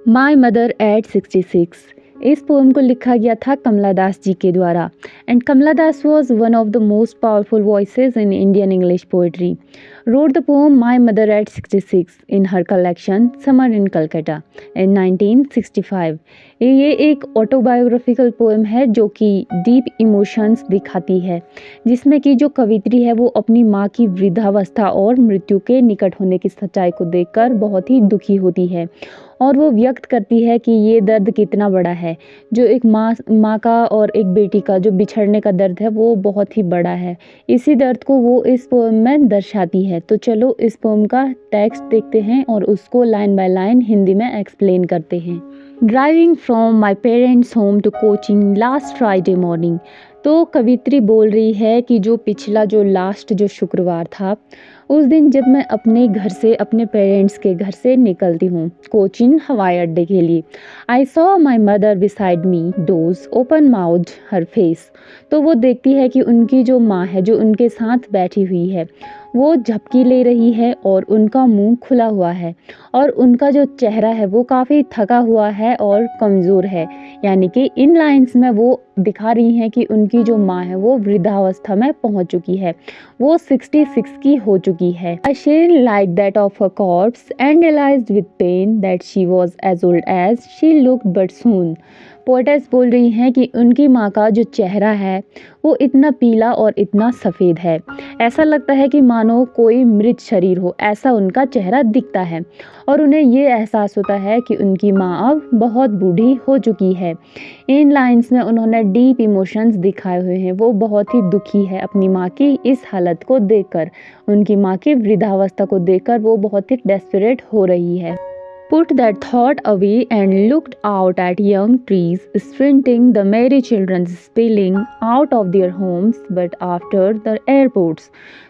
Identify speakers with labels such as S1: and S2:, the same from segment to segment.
S1: My mother eight 66। इस poem को लिखा गया था कमला दास जी के द्वारा। And Kamala Das was one of the most powerful voices in Indian English poetry. wrote the poem My Mother at 66 in her collection Summer in Calcutta in 1965। ये एक autobiographical poem है जो कि डीप इमोशंस दिखाती है, जिसमें कि जो कवित्री है वो अपनी माँ की वृद्धावस्था और मृत्यु के निकट होने की सच्चाई को देखकर बहुत ही दुखी होती है और वो व्यक्त करती है कि ये दर्द कितना बड़ा है। जो एक माँ का और एक बेटी का जो बिछड़ने का दर्द है वो बहुत ही बड़ा है। इसी दर्द को वो इस पोएम में दर्शाती है। तो चलो इस पोएम का टेक्स्ट देखते हैं और उसको लाइन बाय लाइन हिंदी में एक्सप्लेन करते हैं। Driving from my parents home to coaching last Friday morning. तो कवित्री बोल रही है कि जो पिछला जो लास्ट जो शुक्रवार था, उस दिन जब मैं अपने घर से अपने पेरेंट्स के घर से निकलती हूँ कोचिंग हवाई अड्डे के लिए, I saw my mother beside me dose open mouth her face. तो वो देखती है कि उनकी जो माँ है जो उनके साथ बैठी हुई है वो झपकी ले रही है और उनका मुंह खुला हुआ है और उनका जो चेहरा है वो काफ़ी थका हुआ है और कमज़ोर है। यानी कि इन लाइंस में वो दिखा रही हैं कि उनकी जो माँ है वो वृद्धावस्था में पहुंच चुकी है, वो 66 की हो चुकी है। I share like that of a corpse and realized with pain that she was as old as she looked but soon. Poetess बोल रही हैं कि उनकी माँ का जो चेहरा है वो इतना पीला और इतना सफ़ेद है, ऐसा लगता है कि मानो कोई मृत शरीर हो, ऐसा उनका चेहरा दिखता है और उन्हें ये एहसास होता है कि उनकी माँ अब बहुत बूढ़ी हो चुकी है। इन लाइंस में उन्होंने डीप इमोशंस दिखाए हुए हैं। वो बहुत ही दुखी है अपनी माँ की इस हालत को देखकर, उनकी माँ की वृद्धावस्था को देखकर वो बहुत ही डेस्परेट हो रही है। Put that thought away and looked out at young trees sprinting, the merry children spilling out of their homes but after the airports।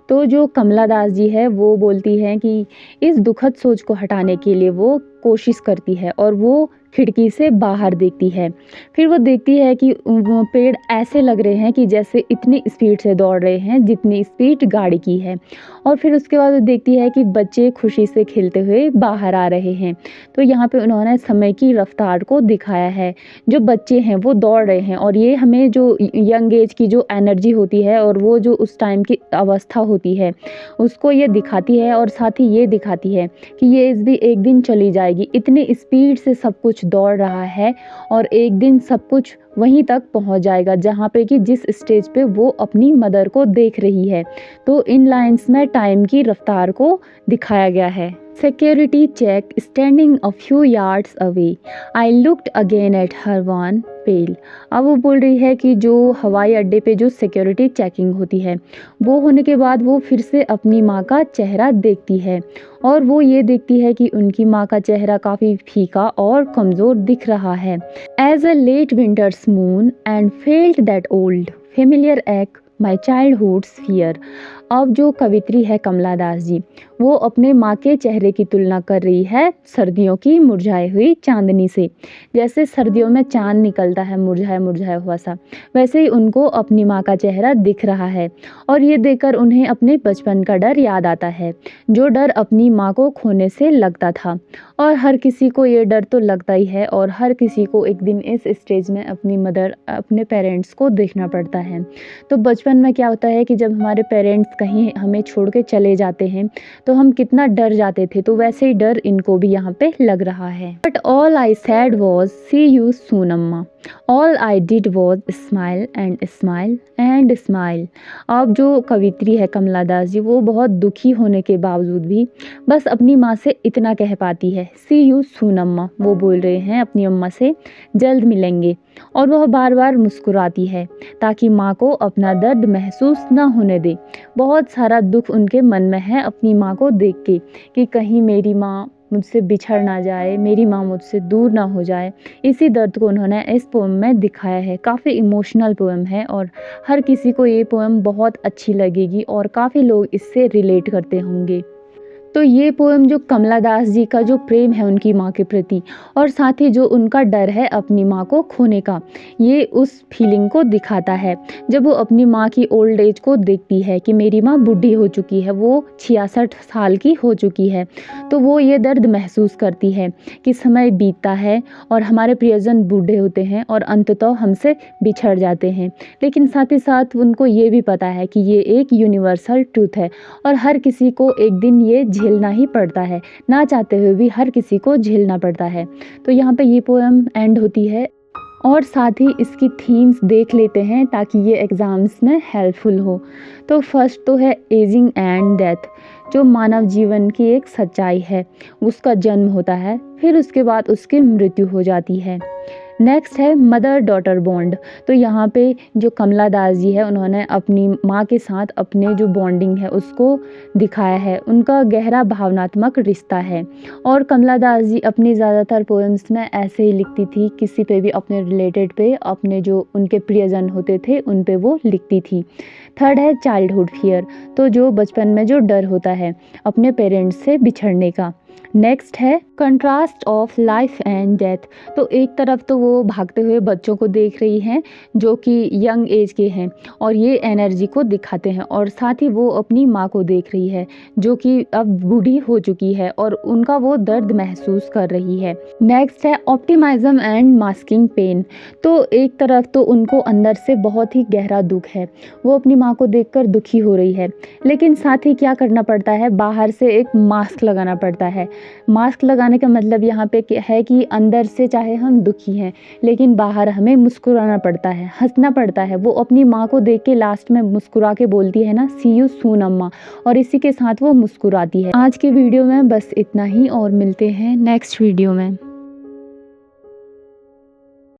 S1: तो जो कमला दास जी है वो बोलती हैं कि इस दुखद सोच को हटाने के लिए वो कोशिश करती है और वो खिड़की से बाहर देखती है। फिर वो देखती है कि वो पेड़ ऐसे लग रहे हैं कि जैसे इतनी स्पीड से दौड़ रहे हैं जितनी स्पीड गाड़ी की है। और फिर उसके बाद वो देखती है कि बच्चे खुशी से खेलते हुए बाहर आ रहे हैं। तो यहाँ पे उन्होंने समय की रफ्तार को दिखाया है। जो बच्चे हैं वो दौड़ रहे हैं और ये हमें जो यंग एज की जो एनर्जी होती है और वो जो उस टाइम की अवस्था होती है उसको ये दिखाती है और साथ ही ये दिखाती है कि ये एज भी एक दिन चली जाएगी। इतनी स्पीड से सब कुछ दौड़ रहा है और एक दिन सब कुछ वहीं तक पहुंच जाएगा जहाँ पे कि जिस स्टेज पे वो अपनी मदर को देख रही है। तो इन लाइंस में टाइम की रफ्तार को दिखाया गया है। Security check standing a few yards away, I looked again at her one pale. अब वो बोल रही है कि जो हवाई अड्डे पे जो सिक्योरिटी चेकिंग होती है वो होने के बाद वो फिर से अपनी माँ का चेहरा देखती है और वो ये देखती है कि उनकी माँ का चेहरा काफ़ी फीका और कमज़ोर दिख रहा है। As a late winter's moon and felt that old familiar ache my childhoods fear. अब जो कवित्री है कमला दास जी वो अपने माँ के चेहरे की तुलना कर रही है सर्दियों की मुरझाई हुई चांदनी से। जैसे सर्दियों में चांद निकलता है मुरझाया मुरझाया हुआ सा, वैसे ही उनको अपनी माँ का चेहरा दिख रहा है और ये देखकर उन्हें अपने बचपन का डर याद आता है, जो डर अपनी माँ को खोने से लगता था। और हर किसी को ये डर तो लगता ही है और हर किसी को एक दिन इस स्टेज में अपनी मदर अपने पेरेंट्स को देखना पड़ता है। तो बचपन में क्या होता है कि जब हमारे पेरेंट्स कहीं हमें छोड़ के चले जाते हैं तो हम कितना डर जाते थे, तो वैसे ही डर इनको भी यहाँ पे लग रहा है। But all I said was see you soon amma, all I did was smile and smile and smile. अब जो कवित्री है कमला दास जी वो बहुत दुखी होने के बावजूद भी बस अपनी माँ से इतना कह पाती है, सी यू सून अम्मा। वो बोल रहे हैं अपनी अम्मा से जल्द मिलेंगे और वह बार बार मुस्कुराती है ताकि माँ को अपना दर्द महसूस ना होने दे। बहुत सारा दुख उनके मन में है अपनी माँ को देख के कि कहीं मेरी माँ मुझसे बिछड़ ना जाए, मेरी माँ मुझसे दूर ना हो जाए। इसी दर्द को उन्होंने इस पोएम में दिखाया है। काफ़ी इमोशनल पोएम है और हर किसी को ये पोएम बहुत अच्छी लगेगी और काफ़ी लोग इससे रिलेट करते होंगे। तो ये पोएम जो कमला दास जी का जो प्रेम है उनकी माँ के प्रति और साथ ही जो उनका डर है अपनी माँ को खोने का, ये उस फीलिंग को दिखाता है। जब वो अपनी माँ की ओल्ड एज को देखती है कि मेरी माँ बूढ़ी हो चुकी है, वो 66 साल की हो चुकी है, तो वो ये दर्द महसूस करती है कि समय बीतता है और हमारे प्रियजन बूढ़े होते हैं और अंततः हमसे बिछड़ जाते हैं। लेकिन साथ ही साथ उनको ये भी पता है कि ये एक यूनिवर्सल ट्रूथ है और हर किसी को एक दिन ये झेलना ही पड़ता है, ना चाहते हुए भी हर किसी को झेलना पड़ता है। तो यहाँ पे ये पोएम एंड होती है और साथ ही इसकी थीम्स देख लेते हैं ताकि ये एग्ज़ाम्स में हेल्पफुल हो। तो फर्स्ट तो है एजिंग एंड डेथ, जो मानव जीवन की एक सच्चाई है। उसका जन्म होता है, फिर उसके बाद उसकी मृत्यु हो जाती है। नेक्स्ट है मदर डॉटर बॉन्ड। तो यहाँ पे जो कमला दास जी है उन्होंने अपनी माँ के साथ अपने जो बॉन्डिंग है उसको दिखाया है, उनका गहरा भावनात्मक रिश्ता है। और कमला दास जी अपनी ज़्यादातर पोएम्स में ऐसे ही लिखती थी, किसी पे भी अपने रिलेटेड पे, अपने जो उनके प्रियजन होते थे उन पे वो लिखती थी। थर्ड है चाइल्डहुड फियर, तो जो बचपन में जो डर होता है अपने पेरेंट्स से बिछड़ने का। नेक्स्ट है contrast of life and death. तो एक तरफ तो वो भागते हुए बच्चों को देख रही हैं जो कि यंग एज के हैं और ये एनर्जी को दिखाते हैं, और साथ ही वो अपनी माँ को देख रही है जो कि अब बूढ़ी हो चुकी है और उनका वो दर्द महसूस कर रही है। नेक्स्ट है ऑप्टिमिज्म एंड मास्किंग पेन। तो एक तरफ तो उनको अंदर से बहुत ही गहरा दुख है, वो अपनी माँ को देखकर दुखी हो रही है, लेकिन साथ ही क्या करना पड़ता है, बाहर से एक मास्क लगाना पड़ता है। मास्क लगाने का मतलब यहाँ पे है कि अंदर से चाहे हम दुखी हैं लेकिन बाहर हमें मुस्कुराना पड़ता है, हंसना पड़ता है। वो अपनी माँ को देख के लास्ट में मुस्कुरा के बोलती है ना, सी यू सून अम्मा, और इसी के साथ वो मुस्कुराती है। आज के वीडियो में बस इतना ही और मिलते हैं नेक्स्ट वीडियो में।